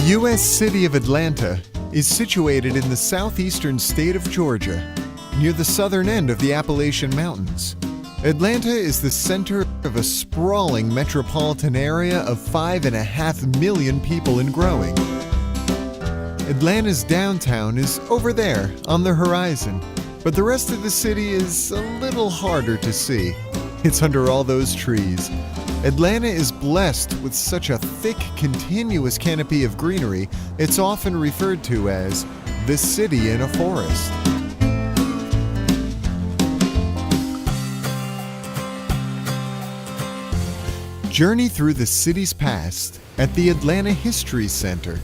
U.S. city of Atlanta is situated in the southeastern state of Georgia, near the southern end of the Appalachian Mountains. Atlanta is the center of a sprawling metropolitan area of 5.5 million people and growing. Atlanta's downtown is over there on the horizon, but the rest of the city is a little harder to see. It's under all those trees. Atlanta is blessed with such a thick, continuous canopy of greenery, it's often referred to as the city in a forest. Journey through the city's past at the Atlanta History Center.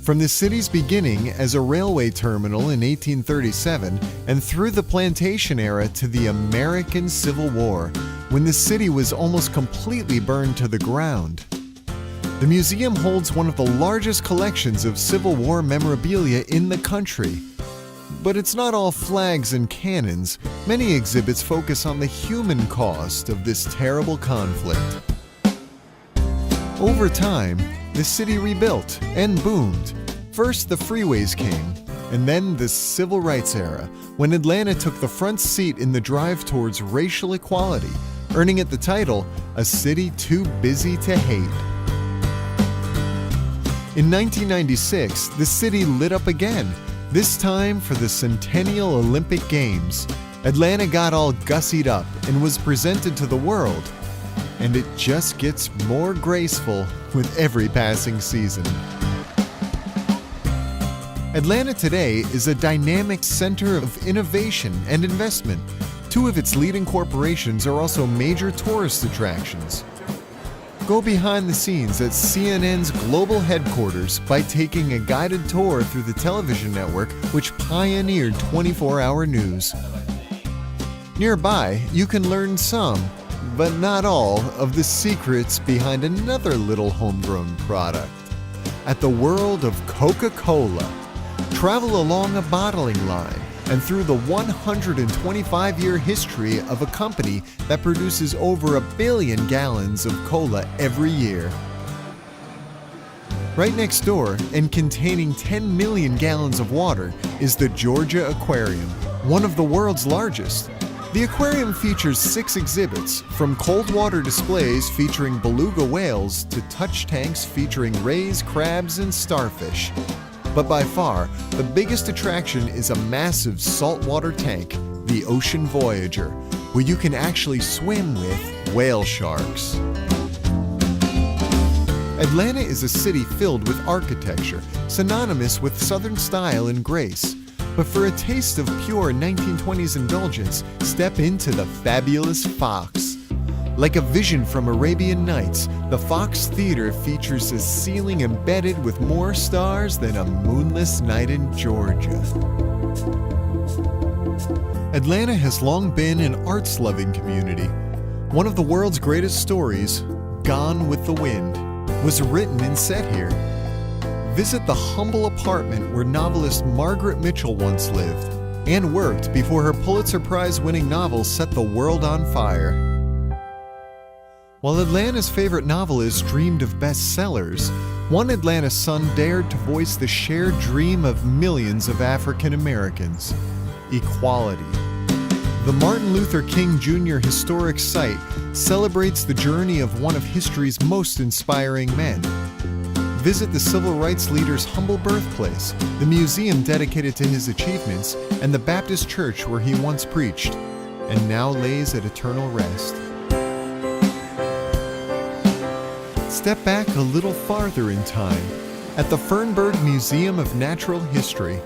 From the city's beginning as a railway terminal in 1837 and through the plantation era to the American Civil War, when the city was almost completely burned to the ground. The museum holds one of the largest collections of Civil War memorabilia in the country. But it's not all flags and cannons. Many exhibits focus on the human cost of this terrible conflict. Over time, the city rebuilt and boomed. First, the freeways came, and then the Civil Rights era, when Atlanta took the front seat in the drive towards racial equality, earning it the title, A City Too Busy to Hate. In 1996, the city lit up again, this time for the Centennial Olympic Games. Atlanta got all gussied up and was presented to the world. And it just gets more graceful with every passing season. Atlanta today is a dynamic center of innovation and investment. Two of its leading corporations are also major tourist attractions. Go behind the scenes at CNN's global headquarters by taking a guided tour through the television network which pioneered 24-hour news. Nearby, you can learn some, but not all, of the secrets behind another little homegrown product. At the world of Coca-Cola, travel along a bottling line and through the 125-year history of a company that produces over 1 billion gallons of cola every year. Right next door, and containing 10 million gallons of water, is the Georgia Aquarium, one of the world's largest. The aquarium features 6 exhibits, from cold water displays featuring beluga whales to touch tanks featuring rays, crabs, and starfish. But by far, the biggest attraction is a massive saltwater tank, the Ocean Voyager, where you can actually swim with whale sharks. Atlanta is a city filled with architecture, synonymous with Southern style and grace. But for a taste of pure 1920s indulgence, step into the fabulous Fox. Like a vision from Arabian Nights, the Fox Theater features a ceiling embedded with more stars than a moonless night in Georgia. Atlanta has long been an arts-loving community. One of the world's greatest stories, Gone with the Wind, was written and set here. Visit the humble apartment where novelist Margaret Mitchell once lived and worked before her Pulitzer Prize-winning novel set the world on fire. While Atlanta's favorite novelist dreamed of bestsellers, one Atlanta son dared to voice the shared dream of millions of African Americans: equality. The Martin Luther King Jr. historic site celebrates the journey of one of history's most inspiring men. Visit the civil rights leader's humble birthplace, the museum dedicated to his achievements, and the Baptist church where he once preached, and now lays at eternal rest. Step back a little farther in time, at the Fernberg Museum of Natural History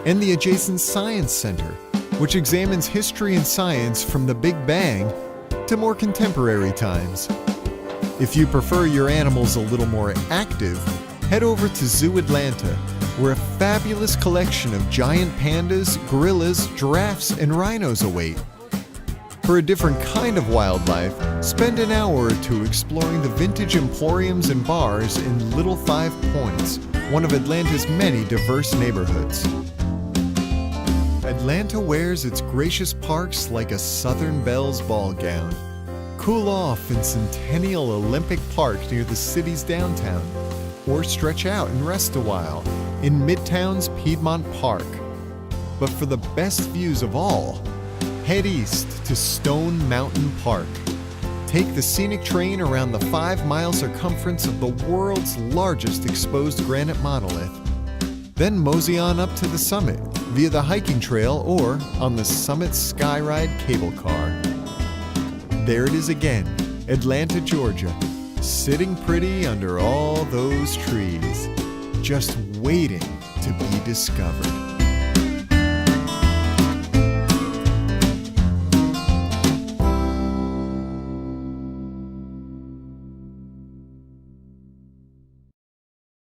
and the adjacent Science Center, which examines history and science from the Big Bang to more contemporary times. If you prefer your animals a little more active, head over to Zoo Atlanta, where a fabulous collection of giant pandas, gorillas, giraffes, and rhinos await. For a different kind of wildlife, spend an hour or two exploring the vintage emporiums and bars in Little Five Points, one of Atlanta's many diverse neighborhoods. Atlanta wears its gracious parks like a Southern Belle's ball gown. Cool off in Centennial Olympic Park near the city's downtown. or stretch out and rest a while in Midtown's Piedmont Park. But for the best views of all, head east to Stone Mountain Park. Take the scenic train around the 5-mile circumference of the world's largest exposed granite monolith. Then mosey on up to the summit via the hiking trail or on the Summit Skyride cable car. There it is again, Atlanta, Georgia, sitting pretty under all those trees, just waiting to be discovered.